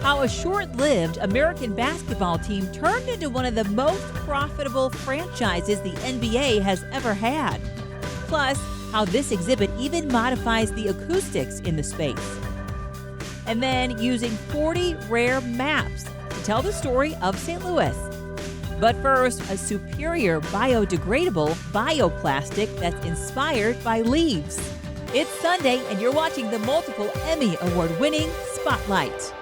how a short-lived American basketball team turned into one of the most profitable franchises the NBA has ever had. Plus, how this exhibit even modifies the acoustics in the space. And then using 40 rare maps to tell the story of St. Louis. But first, a superior biodegradable bioplastic that's inspired by leaves. It's Sunday, and you're watching the multiple Emmy Award-winning Spotlight.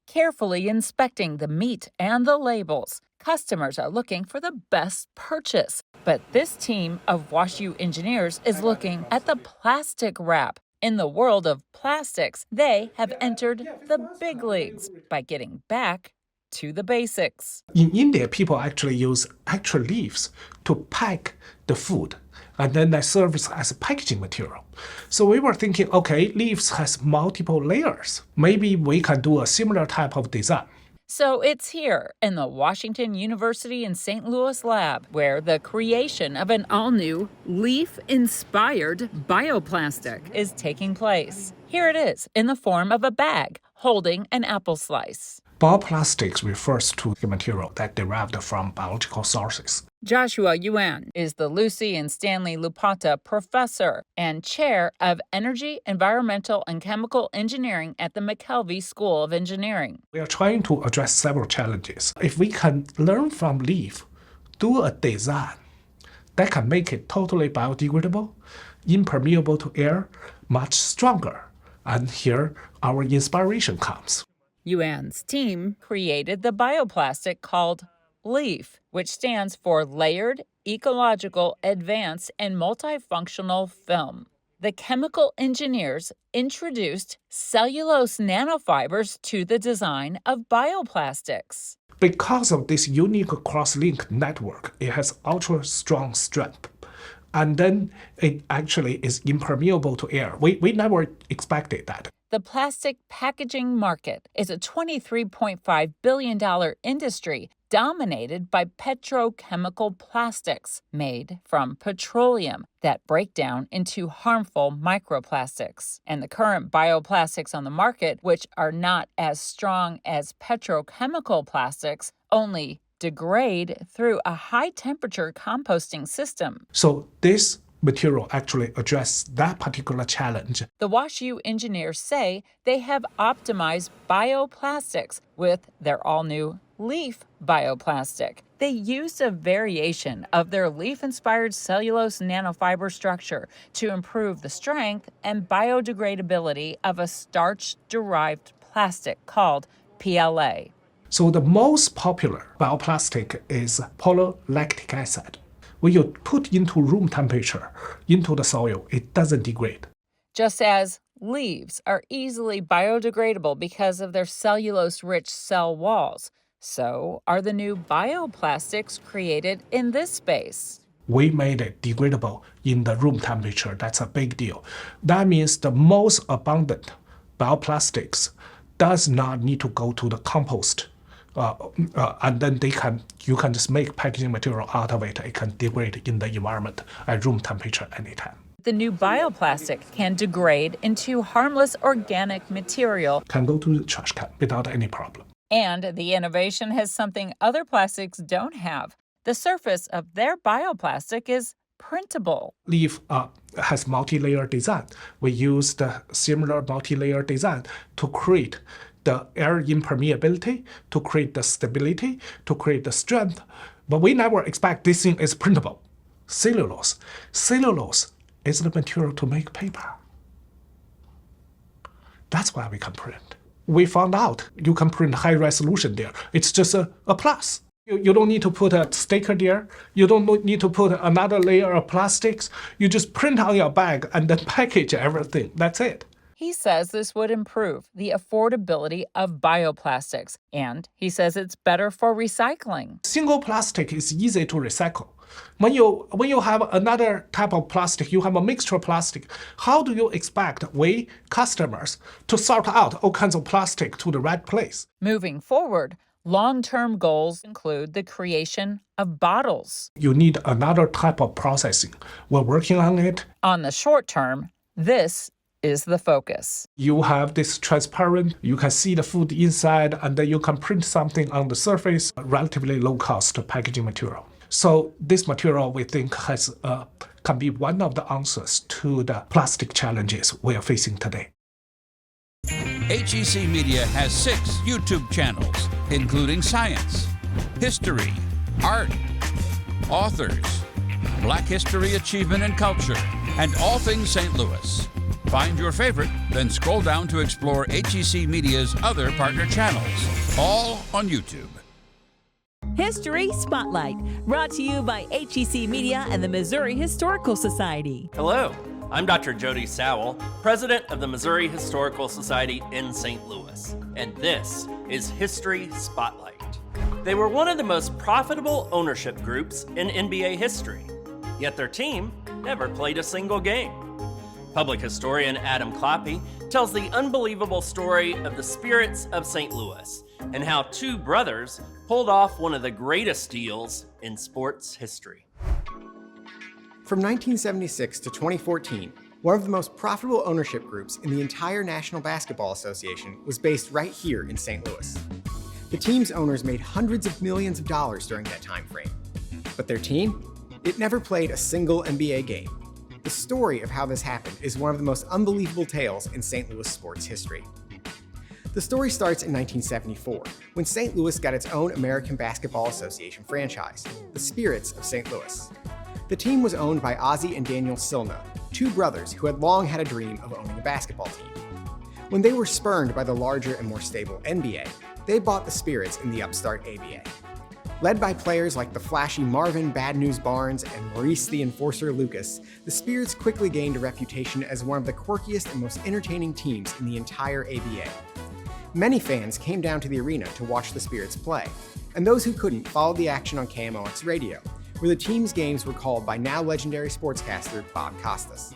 Carefully inspecting the meat and the labels, customers are looking for the best purchase. But this team of WashU engineers is looking at the plastic wrap. In the world of plastics, they have entered the big leagues by getting back to the basics. In India, people actually use actual leaves to pack the food, and then that serves as a packaging material. So we were thinking, okay, leaves has multiple layers. Maybe we can do a similar type of design. So it's here in the Washington University in St. Louis lab where the creation of an all-new leaf-inspired bioplastic is taking place. Here it is in the form of a bag holding an apple slice. Bioplastics refers to the material that derived from biological sources. Joshua Yuan is the Lucy and Stanley Lupata Professor and Chair of Energy, Environmental, and Chemical Engineering at the McKelvey School of Engineering. We are trying to address several challenges. If we can learn from leaf, do a design that can make it totally biodegradable, impermeable to air, much stronger, and here our inspiration comes. Yuan's team created the bioplastic called LEAF, which stands for Layered Ecological Advanced and Multifunctional Film. The chemical engineers introduced cellulose nanofibers to the design of bioplastics. Because of this unique cross-link network, it has ultra-strong strength. And then it actually is impermeable to air. We never expected that. The plastic packaging market is a $23.5 billion industry dominated by petrochemical plastics made from petroleum that break down into harmful microplastics. And the current bioplastics on the market, which are not as strong as petrochemical plastics, only degrade through a high-temperature composting system. So this material actually addresses that particular challenge. The WashU engineers say they have optimized bioplastics with their all-new leaf bioplastic. They used a variation of their leaf-inspired cellulose nanofiber structure to improve the strength and biodegradability of a starch-derived plastic called PLA. So the most popular bioplastic is polylactic acid. When you put into room temperature, into the soil, it doesn't degrade. Just as leaves are easily biodegradable because of their cellulose-rich cell walls, so are the new bioplastics created in this space. We made it degradable in the room temperature. That's a big deal. That means the most abundant bioplastics does not need to go to the compost. And then you can just make packaging material out of it. It can degrade in the environment at room temperature anytime. The new bioplastic can degrade into harmless organic material. Can go to the trash can without any problem. And the innovation has something other plastics don't have. The surface of their bioplastic is printable. Leaf has multi-layer design. We use the similar multi-layer design to create the air impermeability, to create the stability, to create the strength. But we never expect this thing is printable. Cellulose. Cellulose is the material to make paper. That's why we can print. We found out you can print high resolution there. It's just a plus. You don't need to put a sticker there. You don't need to put another layer of plastics. You just print on your bag and then package everything. That's it. He says this would improve the affordability of bioplastics, and he says it's better for recycling. Single plastic is easy to recycle. When you have another type of plastic, you have a mixture of plastic, how do you expect we, customers, to sort out all kinds of plastic to the right place? Moving forward, long-term goals include the creation of bottles. You need another type of processing. We're working on it. On the short term, this is the focus. You have this transparent, you can see the food inside, and then you can print something on the surface, relatively low cost packaging material. So this material we think can be one of the answers to the plastic challenges we are facing today. HEC Media has 6 YouTube channels, including science, history, art, authors, Black History, Achievement, and Culture, and all things St. Louis. Find your favorite, then scroll down to explore HEC Media's other partner channels, all on YouTube. History Spotlight, brought to you by HEC Media and the Missouri Historical Society. Hello, I'm Dr. Jody Sowell, President of the Missouri Historical Society in St. Louis, and this is History Spotlight. They were one of the most profitable ownership groups in NBA history, yet their team never played a single game. Public historian Adam Kloppe tells the unbelievable story of the Spirits of St. Louis and how 2 brothers pulled off one of the greatest deals in sports history. From 1976 to 2014, one of the most profitable ownership groups in the entire National Basketball Association was based right here in St. Louis. The team's owners made hundreds of millions of dollars during that time frame. But their team? It never played a single NBA game. The story of how this happened is one of the most unbelievable tales in St. Louis sports history. The story starts in 1974, when St. Louis got its own American Basketball Association franchise, the Spirits of St. Louis. The team was owned by Ozzie and Daniel Silna, 2 brothers who had long had a dream of owning a basketball team. When they were spurned by the larger and more stable NBA, they bought the Spirits in the upstart ABA. Led by players like the flashy Marvin Bad News Barnes and Maurice the Enforcer Lucas, the Spirits quickly gained a reputation as one of the quirkiest and most entertaining teams in the entire ABA. Many fans came down to the arena to watch the Spirits play, and those who couldn't followed the action on KMOX radio, where the team's games were called by now legendary sportscaster Bob Costas.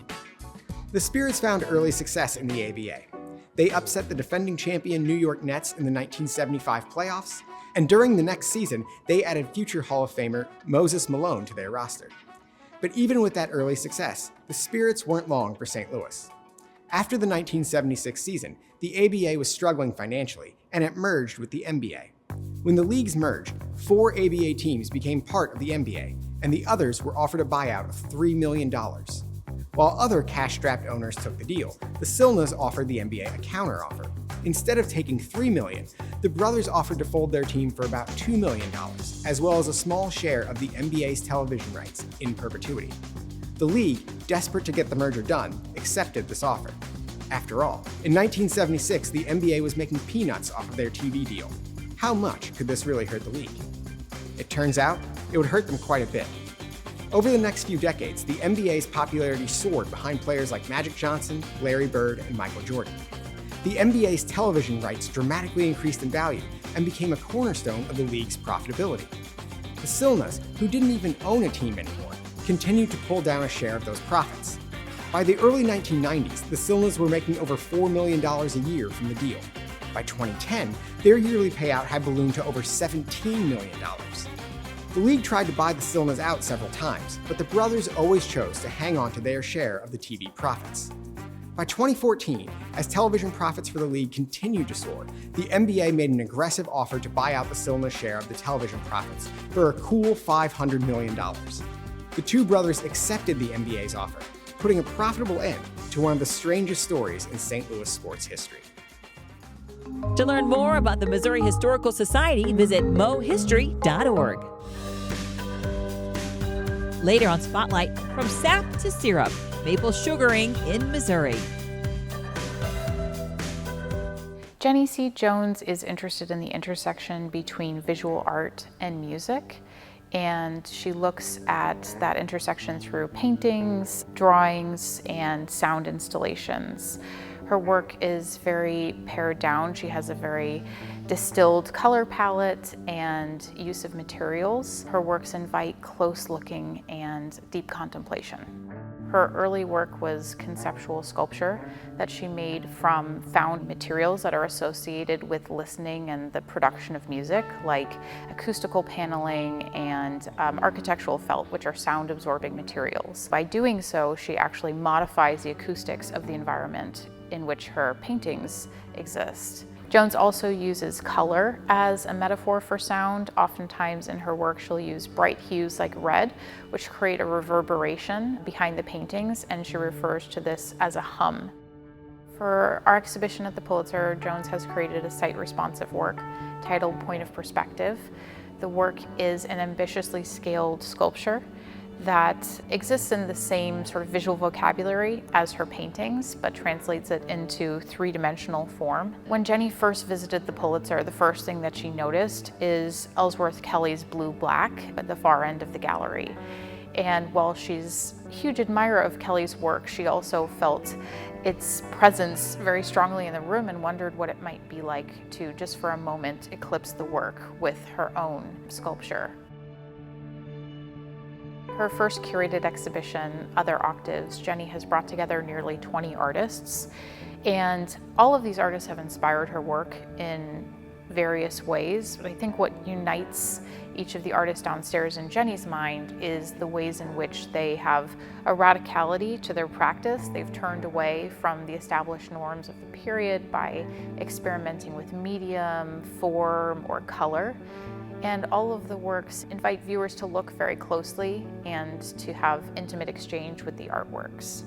The Spirits found early success in the ABA. They upset the defending champion New York Nets in the 1975 playoffs, and during the next season, they added future Hall of Famer Moses Malone to their roster. But even with that early success, the Spirits weren't long for St. Louis. After the 1976 season, the ABA was struggling financially, and it merged with the NBA. When the leagues merged, 4 ABA teams became part of the NBA, and the others were offered a buyout of $3 million. While other cash-strapped owners took the deal, the Silnas offered the NBA a counteroffer. Instead of taking $3 million, the brothers offered to fold their team for about $2 million, as well as a small share of the NBA's television rights in perpetuity. The league, desperate to get the merger done, accepted this offer. After all, in 1976, the NBA was making peanuts off of their TV deal. How much could this really hurt the league? It turns out, it would hurt them quite a bit. Over the next few decades, the NBA's popularity soared behind players like Magic Johnson, Larry Bird, and Michael Jordan. The NBA's television rights dramatically increased in value and became a cornerstone of the league's profitability. The Silnas, who didn't even own a team anymore, continued to pull down a share of those profits. By the early 1990s, the Silnas were making over $4 million a year from the deal. By 2010, their yearly payout had ballooned to over $17 million. The league tried to buy the Silnas out several times, but the brothers always chose to hang on to their share of the TV profits. By 2014, as television profits for the league continued to soar, the NBA made an aggressive offer to buy out the Silnas' share of the television profits for a cool $500 million. The 2 brothers accepted the NBA's offer, putting a profitable end to one of the strangest stories in St. Louis sports history. To learn more about the Missouri Historical Society, visit mohistory.org. Later on Spotlight, from sap to syrup, maple sugaring in Missouri. Jenny C. Jones is interested in the intersection between visual art and music, and she looks at that intersection through paintings, drawings, and sound installations. Her work is very pared down. She has a very distilled color palette and use of materials. Her works invite close looking and deep contemplation. Her early work was conceptual sculpture that she made from found materials that are associated with listening and the production of music, like acoustical paneling and architectural felt, which are sound-absorbing materials. By doing so, she actually modifies the acoustics of the environment in which her paintings exist. Jones also uses color as a metaphor for sound. Oftentimes in her work, she'll use bright hues like red, which create a reverberation behind the paintings, and she refers to this as a hum. For our exhibition at the Pulitzer, Jones has created a site-responsive work titled Point of Perspective. The work is an ambitiously scaled sculpture that exists in the same sort of visual vocabulary as her paintings, but translates it into three-dimensional form. When Jenny first visited the Pulitzer, the first thing that she noticed is Ellsworth Kelly's blue-black at the far end of the gallery. And while she's a huge admirer of Kelly's work, she also felt its presence very strongly in the room and wondered what it might be like to, just for a moment, eclipse the work with her own sculpture. Her first curated exhibition, Other Octaves, Jenny has brought together nearly 20 artists, and all of these artists have inspired her work in various ways. But I think what unites each of the artists downstairs in Jenny's mind is the ways in which they have a radicality to their practice. They've turned away from the established norms of the period by experimenting with medium, form, or color. And all of the works invite viewers to look very closely and to have intimate exchange with the artworks.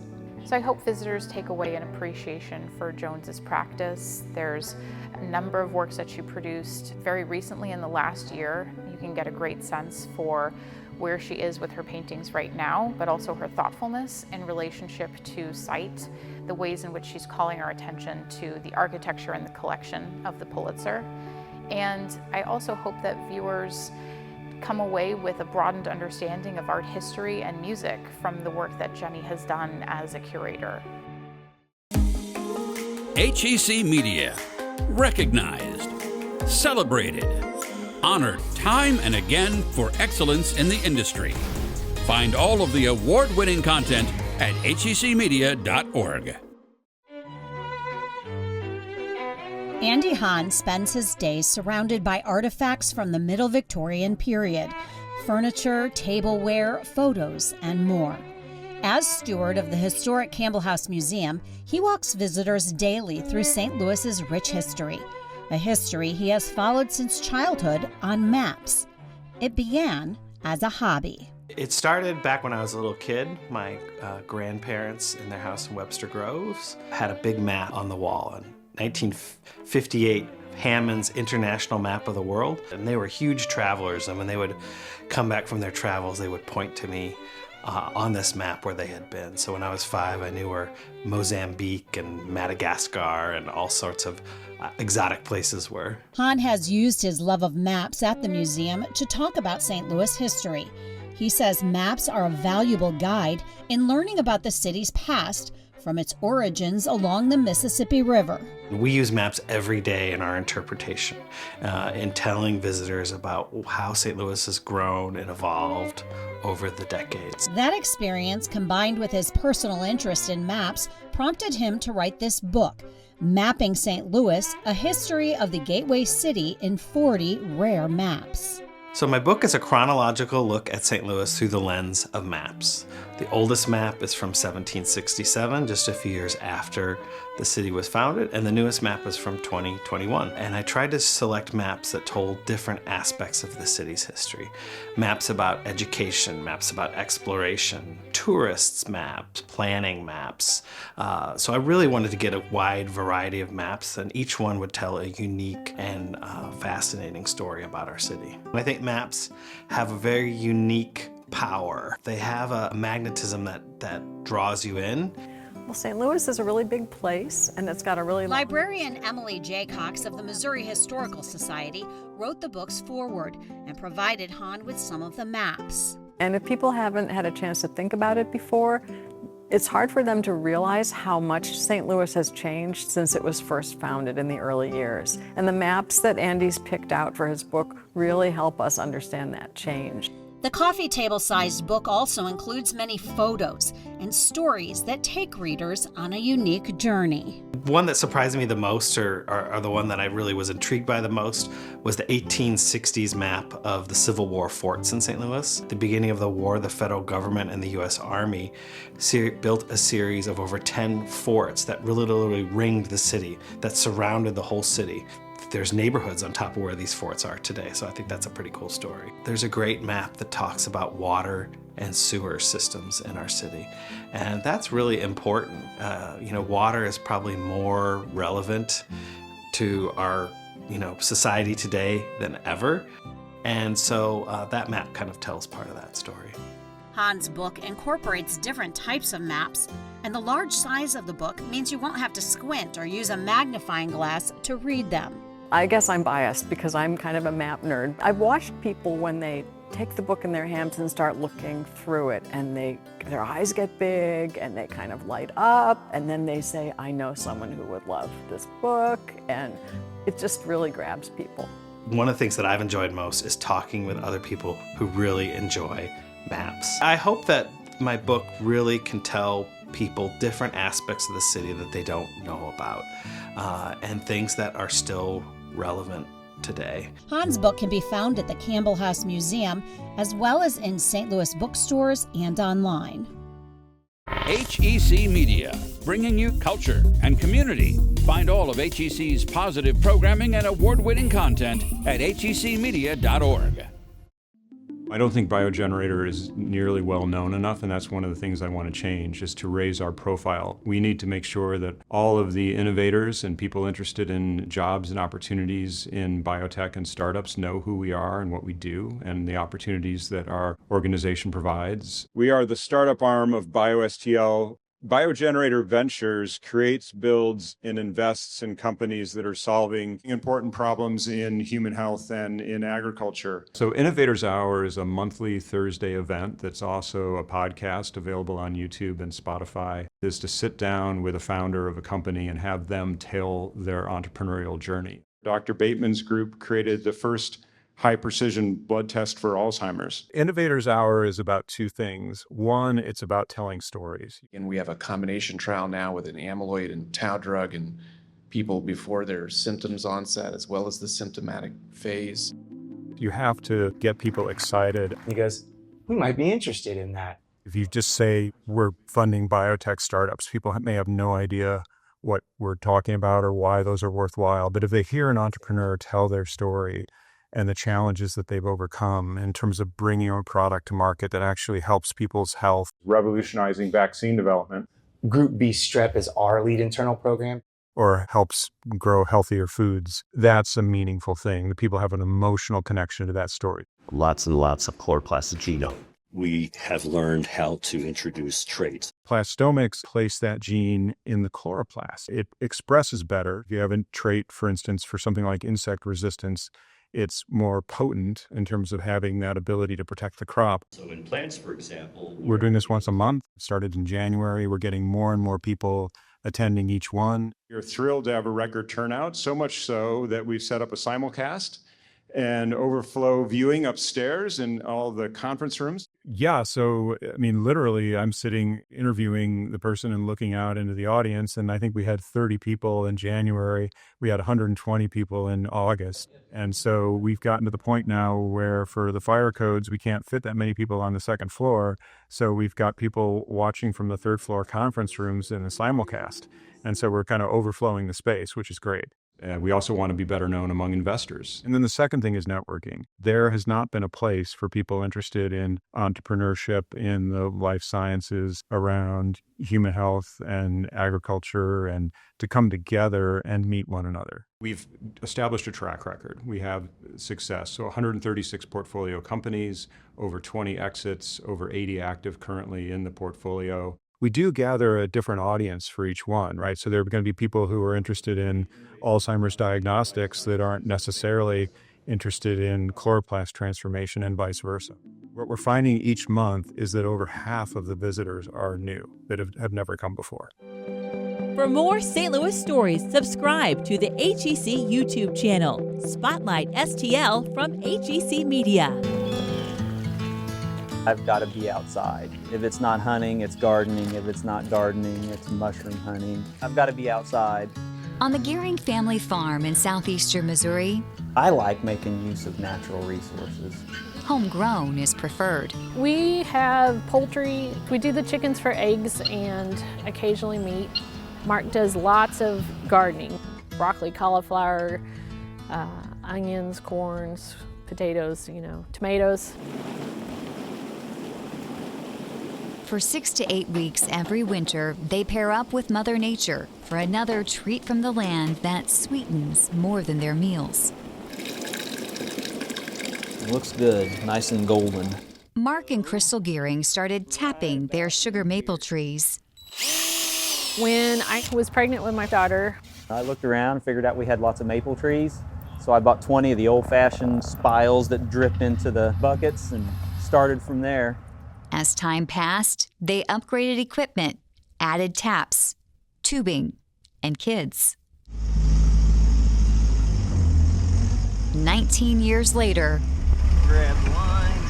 So I hope visitors take away an appreciation for Jones's practice. There's a number of works that she produced very recently in the last year. You can get a great sense for where she is with her paintings right now, but also her thoughtfulness in relationship to site, the ways in which she's calling our attention to the architecture and the collection of the Pulitzer. And I also hope that viewers come away with a broadened understanding of art history and music from the work that Jenny has done as a curator. HEC Media, recognized, celebrated, honored time and again for excellence in the industry. Find all of the award-winning content at hecmedia.org. Andy Hahn spends his days surrounded by artifacts from the Middle Victorian period, furniture, tableware, photos, and more. As steward of the historic Campbell House Museum, he walks visitors daily through St. Louis's rich history, a history he has followed since childhood on maps. It began as a hobby. It started back when I was a little kid. My grandparents in their house in Webster Groves had a big map on the wall. And 1958, Hammond's International Map of the World. And they were huge travelers, and when they would come back from their travels, they would point to me on this map where they had been. So when I was 5, I knew where Mozambique and Madagascar and all sorts of exotic places were. Hahn has used his love of maps at the museum to talk about St. Louis history. He says maps are a valuable guide in learning about the city's past, from its origins along the Mississippi River. We use maps every day in our interpretation, in telling visitors about how St. Louis has grown and evolved over the decades. That experience, combined with his personal interest in maps, prompted him to write this book, Mapping St. Louis, A History of the Gateway City in 40 Rare Maps. So my book is a chronological look at St. Louis through the lens of maps. The oldest map is from 1767, just a few years after the city was founded, and the newest map is from 2021. And I tried to select maps that told different aspects of the city's history. Maps about education, maps about exploration, tourists maps, planning maps. So I really wanted to get a wide variety of maps, and each one would tell a unique and fascinating story about our city. And I think maps have a very unique power. They have a magnetism that draws you in. Well, St. Louis is a really big place, and it's got a really... Librarian Emily J. Cox of the Missouri Historical Society wrote the book's foreword and provided Hahn with some of the maps. And if people haven't had a chance to think about it before, it's hard for them to realize how much St. Louis has changed since it was first founded in the early years. And the maps that Andy's picked out for his book really help us understand that change. The coffee table-sized book also includes many photos and stories that take readers on a unique journey. One that surprised me the most, or the one that I really was intrigued by the most, was the 1860s map of the Civil War forts in St. Louis. At the beginning of the war, the federal government and the U.S. Army built a series of over 10 forts that literally ringed the city, that surrounded the whole city. There's neighborhoods on top of where these forts are today, so I think that's a pretty cool story. There's a great map that talks about water and sewer systems in our city, and that's really important. Water is probably more relevant to our society today than ever, and so that map kind of tells part of that story. Han's book incorporates different types of maps, and the large size of the book means you won't have to squint or use a magnifying glass to read them. I guess I'm biased because I'm kind of a map nerd. I've watched people when they take the book in their hands and start looking through it, and their eyes get big and they kind of light up, and then they say, I know someone who would love this book, and it just really grabs people. One of the things that I've enjoyed most is talking with other people who really enjoy maps. I hope that my book really can tell people different aspects of the city that they don't know about, and things that are still relevant today. Han's book can be found at the Campbell House Museum, as well as in St. Louis bookstores and online. HEC Media, bringing you culture and community. Find all of HEC's positive programming and award-winning content at hecmedia.org. I don't think Biogenerator is nearly well known enough, and that's one of the things I want to change, is to raise our profile. We need to make sure that all of the innovators and people interested in jobs and opportunities in biotech and startups know who we are and what we do and the opportunities that our organization provides. We are the startup arm of BioSTL. Biogenerator Ventures creates, builds, and invests in companies that are solving important problems in human health and in agriculture. So Innovators Hour is a monthly Thursday event that's also a podcast available on YouTube and Spotify. It is to sit down with a founder of a company and have them tell their entrepreneurial journey. Dr. Bateman's group created the first high-precision blood test for Alzheimer's. Innovators Hour is about two things. One, it's about telling stories. And we have a combination trial now with an amyloid and tau drug in people before their symptoms onset, as well as the symptomatic phase. You have to get people excited. Because we might be interested in that. If you just say we're funding biotech startups, people may have no idea what we're talking about or why those are worthwhile. But if they hear an entrepreneur tell their story and the challenges that they've overcome in terms of bringing a product to market that actually helps people's health, revolutionizing vaccine development, Group B strep is our lead internal program, or helps grow healthier foods, that's a meaningful thing. The people have an emotional connection to that story. Lots and lots of chloroplast genome. We have learned how to introduce traits. Plastomics place that gene in the chloroplast. It expresses better. If you have a trait, for instance, for something like insect resistance, it's more potent in terms of having that ability to protect the crop. So in plants, for example, we're doing this once a month. It started in January. We're getting more and more people attending each one. We're thrilled to have a record turnout, so much so that we've set up a simulcast and overflow viewing upstairs in all the conference rooms. Yeah, so, I mean, literally, I'm sitting interviewing the person and looking out into the audience, and I think we had 30 people in January. We had 120 people in August. And so we've gotten to the point now where for the fire codes, we can't fit that many people on the second floor. So we've got people watching from the third floor conference rooms in a simulcast. And so we're kind of overflowing the space, which is great. We also want to be better known among investors. And then the second thing is networking. There has not been a place for people interested in entrepreneurship in the life sciences around human health and agriculture and to come together and meet one another. We've established a track record. We have success. So 136 portfolio companies, over 20 exits, over 80 active currently in the portfolio. We do gather a different audience for each one, right? So there are going to be people who are interested in Alzheimer's diagnostics that aren't necessarily interested in chloroplast transformation and vice versa. What we're finding each month is that over half of the visitors are new, that have never come before. For more St. Louis stories, subscribe to the HEC YouTube channel, Spotlight STL from HEC Media. I've got to be outside. If it's not hunting, it's gardening. If it's not gardening, it's mushroom hunting. I've got to be outside. On the Gearing family farm in southeastern Missouri, I like making use of natural resources. homegrown is preferred. We have poultry. We do the chickens for eggs and occasionally meat. Mark does lots of gardening. Broccoli, cauliflower, onions, corns, potatoes, tomatoes. For 6 to 8 weeks every winter, they pair up with Mother Nature for another treat from the land that sweetens more than their meals. It looks good, nice and golden. Mark and Crystal Gearing started tapping their sugar maple trees. When I was pregnant with my daughter, I looked around and figured out we had lots of maple trees. So I bought 20 of the old-fashioned spiles that drip into the buckets and started from there. As time passed, they upgraded equipment, added taps, tubing, and kids. 19 years later, Grab the line.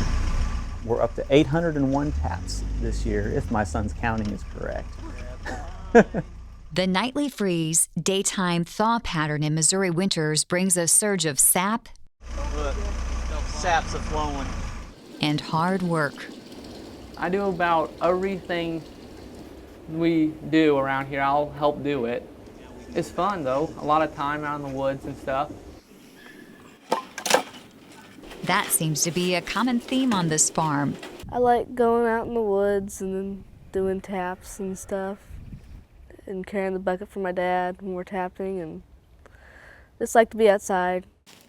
We're up to 801 taps this year, if my son's counting is correct. the nightly freeze, daytime thaw pattern in Missouri winters brings a surge of sap. Look, sap's a-flowing. And hard work. I do about everything we do around here. I'll help do it. It's fun though, a lot of time out in the woods and stuff. That seems to be a common theme on this farm. I like going out in the woods and then doing taps and stuff and carrying the bucket for my dad when we're tapping, and just like to be outside.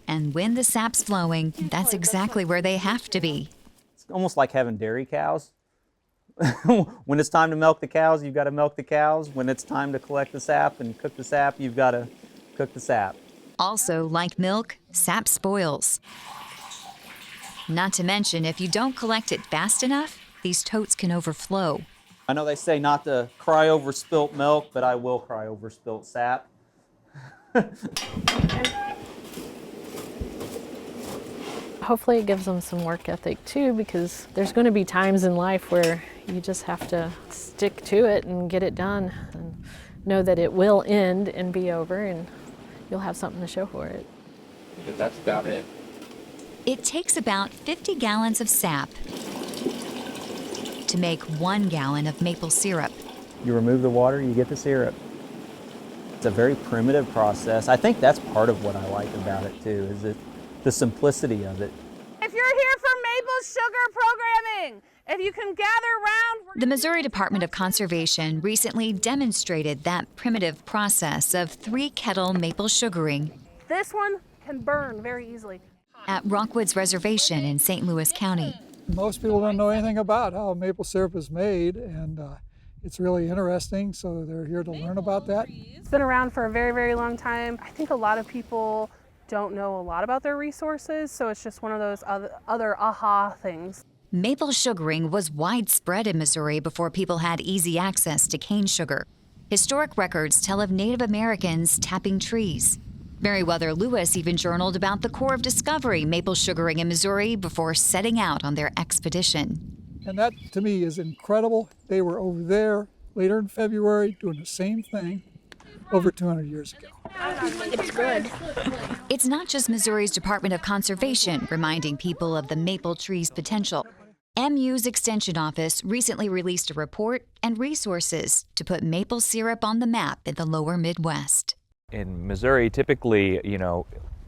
And when the sap's flowing, that's exactly where they have to be. It's almost like having dairy cows. When it's time to milk the cows, you've got to milk the cows. When it's time to collect the sap and cook the sap, you've got to cook the sap. Also, like milk, sap spoils. Not to mention, if you don't collect it fast enough, these totes can overflow. I know they say not to cry over spilt milk, but I will cry over spilt sap. hopefully it gives them some work ethic too, because there's going to be times in life where you just have to stick to it and get it done and know that it will end and be over and you'll have something to show for it. But that's about it. It takes about 50 gallons of sap to make 1 gallon of maple syrup. You remove the water, you get the syrup. It's a very primitive process. I think that's part of what I like about it too, is the simplicity of it. If you're here for maple sugar programming, if you can gather around... The Missouri Department of Conservation recently demonstrated that primitive process of 3-kettle maple sugaring. This one can burn very easily. At Rockwoods Reservation in St. Louis County. Most people don't know anything about how maple syrup is made, and it's really interesting, so they're here to learn about that. It's been around for a very, very long time. I think a lot of people don't know a lot about their resources, so it's just one of those other aha things. Maple sugaring was widespread in Missouri before people had easy access to cane sugar. Historic records tell of Native Americans tapping trees. Meriwether Lewis even journaled about the Corps of Discovery maple sugaring in Missouri before setting out on their expedition. And that, to me, is incredible. They were over there later in February doing the same thing over 200 years ago. It's good. It's not just Missouri's Department of Conservation reminding people of the maple tree's potential. MU's Extension Office recently released a report and resources to put maple syrup on the map in the lower Midwest. In Missouri, typically,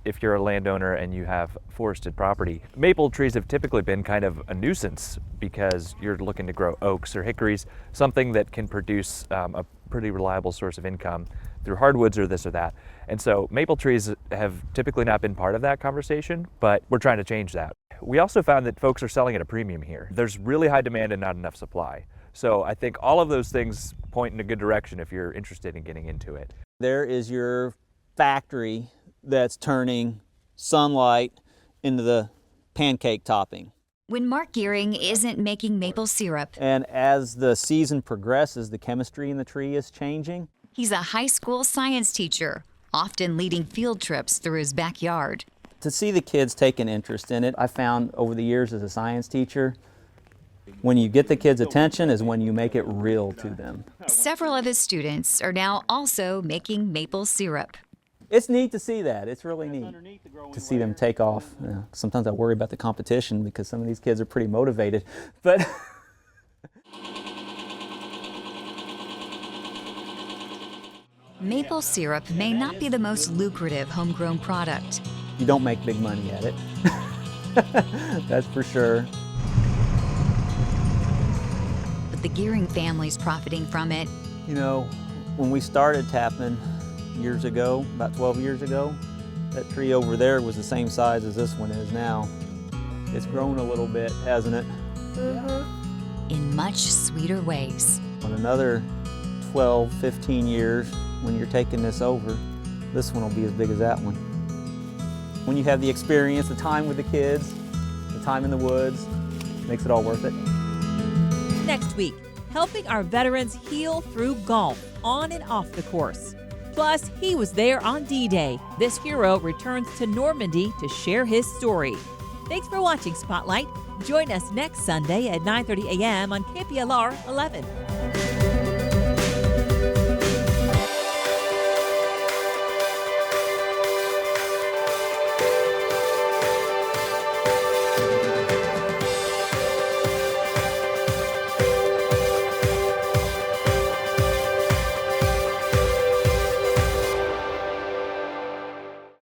if you're a landowner and you have forested property, maple trees have typically been kind of a nuisance because you're looking to grow oaks or hickories, something that can produce a pretty reliable source of income through hardwoods or this or that. And so maple trees have typically not been part of that conversation, but we're trying to change that. We also found that folks are selling at a premium here. There's really high demand and not enough supply. So I think all of those things point in a good direction if you're interested in getting into it. There is your factory that's turning sunlight into the pancake topping. When Mark Gearing isn't making maple syrup, and as the season progresses, the chemistry in the tree is changing. He's a high school science teacher, often leading field trips through his backyard. To see the kids take an interest in it, I found over the years as a science teacher, When you get the kids' attention is when you make it real to them. Several of his students are now also making maple syrup. It's neat to see that. It's really neat to see them take off. Sometimes I worry about the competition because some of these kids are pretty motivated, but Maple syrup may not be the most lucrative homegrown product. you don't make big money at it. That's for sure. But the Gearing family's profiting from it. You know, when we started tapping years ago, about 12 years ago, that tree over there was the same size as this one is now. It's grown a little bit, hasn't it? Mm-hmm. In much sweeter ways. In another 12, 15 years, when you're taking this over, this one will be as big as that one. When you have the experience, the time with the kids, the time in the woods, makes it all worth it. Next week, helping our veterans heal through golf, on and off the course. Plus, he was there on D-Day. This hero returns to Normandy to share his story. Thanks for watching Spotlight. Join us next Sunday at 9:30 a.m. on KPLR 11.